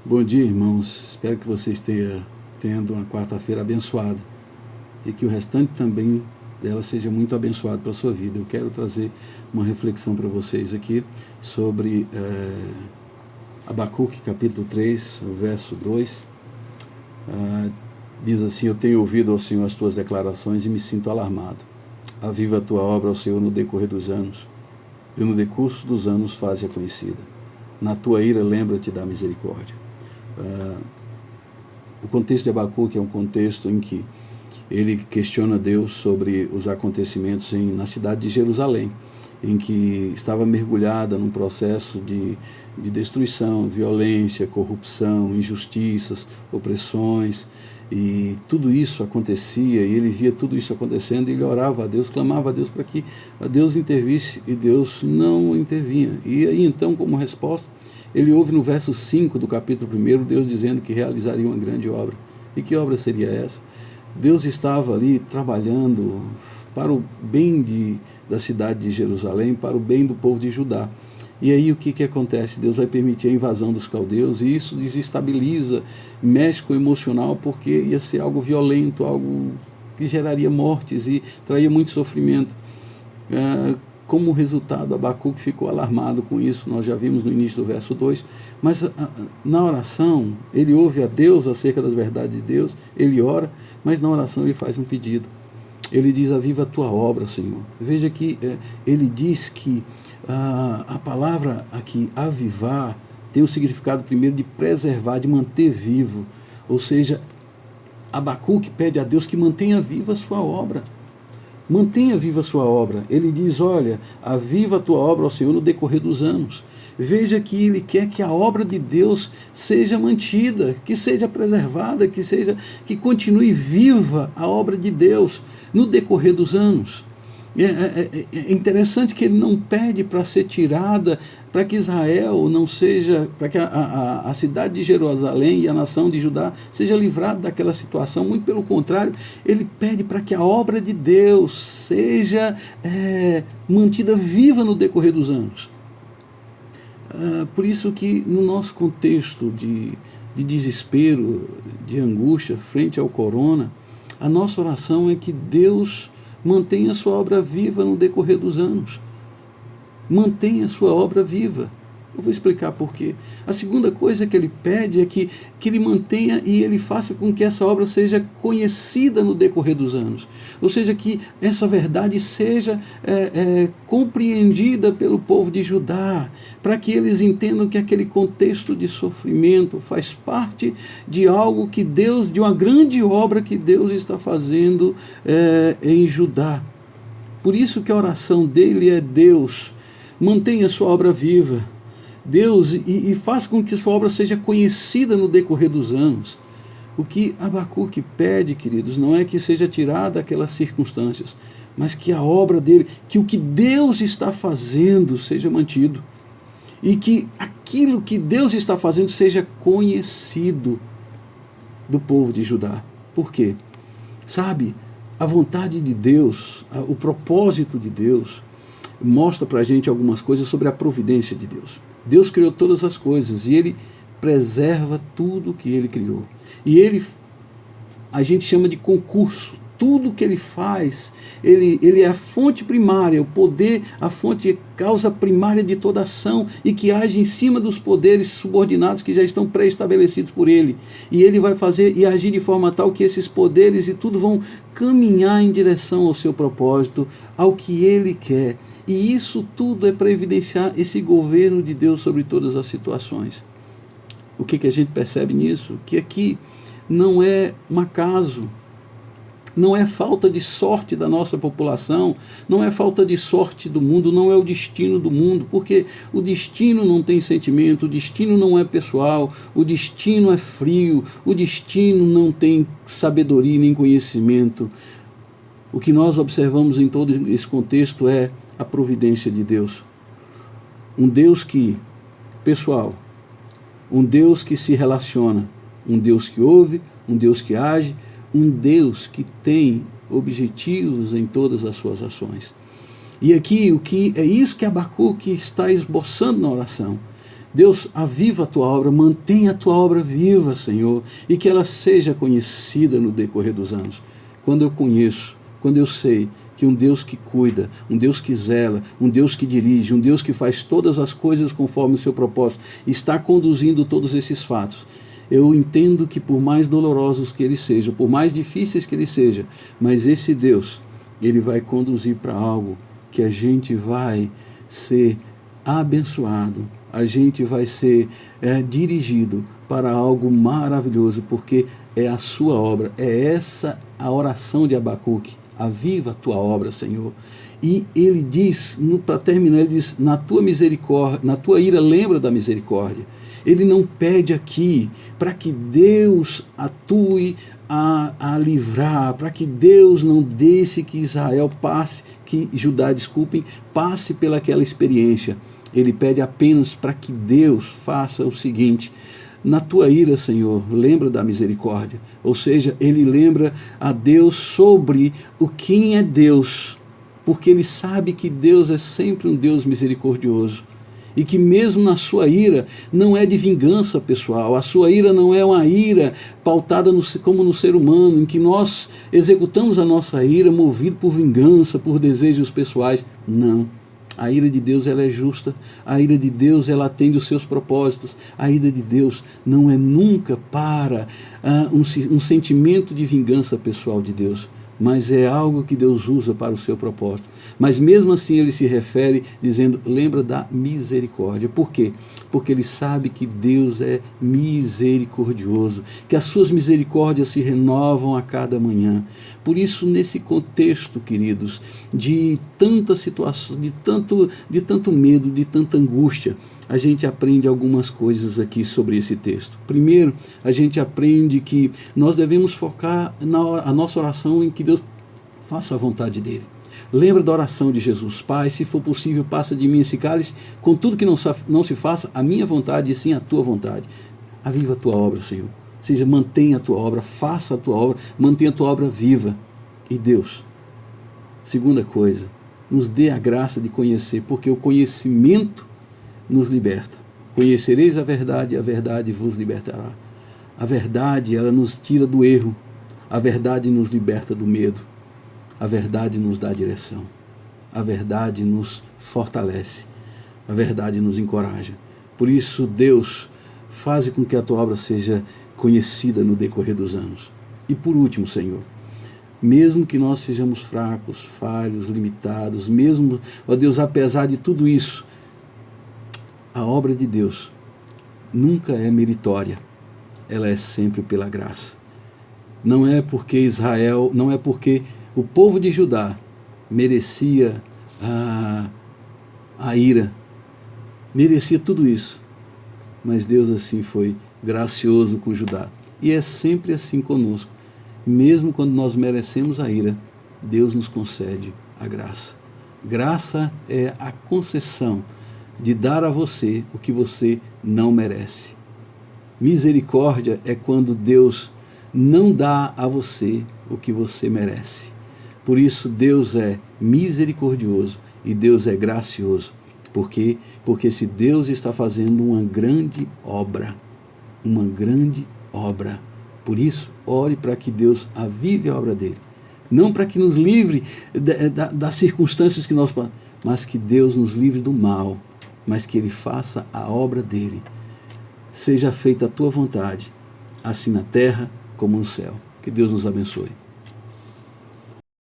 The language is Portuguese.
Bom dia, irmãos. Espero que você esteja tendo uma quarta-feira abençoada e que o restante também dela seja muito abençoado para a sua vida. Eu quero trazer uma reflexão para vocês aqui sobre Abacuque, capítulo 3, verso 2. Diz assim: Eu tenho ouvido, ó Senhor, as tuas declarações e me sinto alarmado. Aviva a tua obra, ó Senhor, no decorrer dos anos, e no decurso dos anos faze-a conhecida. Na tua ira lembra-te da misericórdia. O contexto de Abacuque é um contexto em que ele questiona Deus sobre os acontecimentos na cidade de Jerusalém, em que estava mergulhada num processo de destruição, violência, corrupção, injustiças, opressões, e tudo isso acontecia, e ele via tudo isso acontecendo, e ele orava a Deus, clamava a Deus para que Deus intervisse, e Deus não intervinha. E aí então, como resposta, ele ouve no verso 5 do capítulo 1, Deus dizendo que realizaria uma grande obra. E que obra seria essa? Deus estava ali trabalhando para o bem da cidade de Jerusalém, para o bem do povo de Judá. E aí o que acontece? Deus vai permitir a invasão dos caldeus, e isso desestabiliza, mexe com o emocional, porque ia ser algo violento, algo que geraria mortes e traria muito sofrimento. Como resultado, Abacuque ficou alarmado com isso, nós já vimos no início do verso 2, mas na oração, ele ouve a Deus acerca das verdades de Deus, ele ora, mas na oração ele faz um pedido. Ele diz: aviva a tua obra, Senhor. Veja que ele diz que a palavra aqui, avivar, tem o significado primeiro de preservar, de manter vivo. Ou seja, Abacuque pede a Deus que mantenha viva a sua obra. Mantenha viva a sua obra. Ele diz: olha, aviva a tua obra, ó Senhor, no decorrer dos anos. Veja que ele quer que a obra de Deus seja mantida, que seja preservada, que continue viva a obra de Deus no decorrer dos anos. É interessante que ele não pede para ser tirada, para que Israel não seja, para que a cidade de Jerusalém e a nação de Judá seja livrada daquela situação. Muito pelo contrário, ele pede para que a obra de Deus seja mantida viva no decorrer dos anos. Por isso que no nosso contexto de desespero, de angústia frente ao corona, a nossa oração é que Deus mantenha a sua obra viva no decorrer dos anos. Mantenha a sua obra viva. Eu vou explicar por quê. A segunda coisa que ele pede é que ele mantenha e ele faça com que essa obra seja conhecida no decorrer dos anos. Ou seja, que essa verdade seja compreendida pelo povo de Judá, para que eles entendam que aquele contexto de sofrimento faz parte de algo que Deus, de uma grande obra que Deus está fazendo em Judá. Por isso que a oração dele é: Deus, mantenha a sua obra viva. Deus, e faz com que sua obra seja conhecida no decorrer dos anos. O que Abacuque pede, queridos, não é que seja tirada aquelas circunstâncias, mas que a obra dele, que o que Deus está fazendo seja mantido. E que aquilo que Deus está fazendo seja conhecido do povo de Judá. Por quê? Sabe, a vontade de Deus, o propósito de Deus, mostra para a gente algumas coisas sobre a providência de Deus. Deus criou todas as coisas e Ele preserva tudo que Ele criou. E a gente chama de concurso. Tudo que Ele faz, ele é a fonte primária, o poder, a fonte, causa primária de toda ação e que age em cima dos poderes subordinados que já estão pré-estabelecidos por Ele. E Ele vai fazer e agir de forma tal que esses poderes e tudo vão caminhar em direção ao seu propósito, ao que Ele quer. E isso tudo é para evidenciar esse governo de Deus sobre todas as situações. O que a gente percebe nisso? Que aqui não é um acaso, não é falta de sorte da nossa população, não é falta de sorte do mundo, não é o destino do mundo, porque o destino não tem sentimento, o destino não é pessoal, o destino é frio, o destino não tem sabedoria nem conhecimento. O que nós observamos em todo esse contexto é a providência de Deus. Um Deus pessoal, um Deus que se relaciona, um Deus que ouve, um Deus que age, um Deus que tem objetivos em todas as suas ações. E aqui é isso que Abacuque está esboçando na oração. Deus, aviva a tua obra, mantenha a tua obra viva, Senhor, e que ela seja conhecida no decorrer dos anos. Quando eu conheço, quando eu sei que um Deus que cuida, um Deus que zela, um Deus que dirige, um Deus que faz todas as coisas conforme o seu propósito, está conduzindo todos esses fatos, eu entendo que por mais dolorosos que eles sejam, por mais difíceis que eles sejam, mas esse Deus, ele vai conduzir para algo que a gente vai ser abençoado, a gente vai ser dirigido para algo maravilhoso, porque é a sua obra, é essa a oração de Abacuque: aviva a tua obra, Senhor. E ele diz, para terminar, ele diz: na tua misericórdia, na tua ira lembra da misericórdia. Ele não pede aqui para que Deus atue a livrar, para que Deus não deixe que Israel passe, que Judá, desculpem, passe pelaquela experiência. Ele pede apenas para que Deus faça o seguinte: na tua ira, Senhor, lembra da misericórdia. Ou seja, ele lembra a Deus sobre o quem é Deus, porque ele sabe que Deus é sempre um Deus misericordioso. E que mesmo na sua ira, não é de vingança pessoal, a sua ira não é uma ira pautada como no ser humano, em que nós executamos a nossa ira movido por vingança, por desejos pessoais. Não. A ira de Deus, ela é justa, a ira de Deus, ela atende os seus propósitos, a ira de Deus não é nunca para um sentimento de vingança pessoal de Deus, mas é algo que Deus usa para o seu propósito. Mas mesmo assim ele se refere dizendo: lembra da misericórdia. Por quê? Porque ele sabe que Deus é misericordioso, que as suas misericórdias se renovam a cada manhã. Por isso, nesse contexto, queridos, de tanta situação, de tanto medo, de tanta angústia, a gente aprende algumas coisas aqui sobre esse texto. Primeiro, a gente aprende que nós devemos focar a nossa oração em que Deus faça a vontade dele. Lembra da oração de Jesus: Pai, se for possível, passa de mim esse cálice, contudo que não se faça a minha vontade, e sim a tua vontade. Aviva a tua obra, Senhor. Ou seja, mantenha a tua obra, faça a tua obra, mantenha a tua obra viva. E Deus, segunda coisa, nos dê a graça de conhecer, porque o conhecimento nos liberta. Conhecereis a verdade vos libertará. A verdade, ela nos tira do erro. A verdade nos liberta do medo. A verdade nos dá direção. A verdade nos fortalece. A verdade nos encoraja. Por isso, Deus, faze com que a tua obra seja conhecida no decorrer dos anos. E por último, Senhor, mesmo que nós sejamos fracos, falhos, limitados, mesmo, ó Deus, apesar de tudo isso, a obra de Deus nunca é meritória, ela é sempre pela graça. Não é porque Israel, não é porque o povo de Judá merecia a ira, merecia tudo isso, mas Deus assim foi gracioso com Judá. E é sempre assim conosco. Mesmo quando nós merecemos a ira, Deus nos concede a graça. Graça é a concessão de dar a você o que você não merece. Misericórdia é quando Deus não dá a você o que você merece. Por isso Deus é misericordioso e Deus é gracioso. Por quê? Porque se Deus está fazendo uma grande obra, por isso, ore para que Deus avive a obra dele. Não para que nos livre das circunstâncias que nós passamos, mas que Deus nos livre do mal, mas que ele faça a obra dele. Seja feita a tua vontade, assim na terra como no céu. Que Deus nos abençoe.